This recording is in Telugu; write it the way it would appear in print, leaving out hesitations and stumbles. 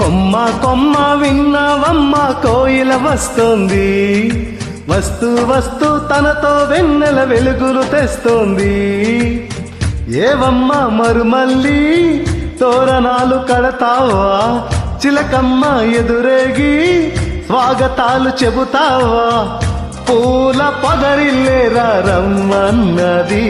కొమ్మ కొమ్మ విన్నవమ్మ కోయిల వస్తోంది, వస్తూ వస్తూ తనతో వెన్నెల వెలుగులు తెస్తోంది. ఏవమ్మ మరుమల్లి తోరణాలు కడతావా, చిలకమ్మ ఎదురేగి స్వాగతాలు చెబుతావా, పూల పదరిల్లేరా రమ్మన్నది.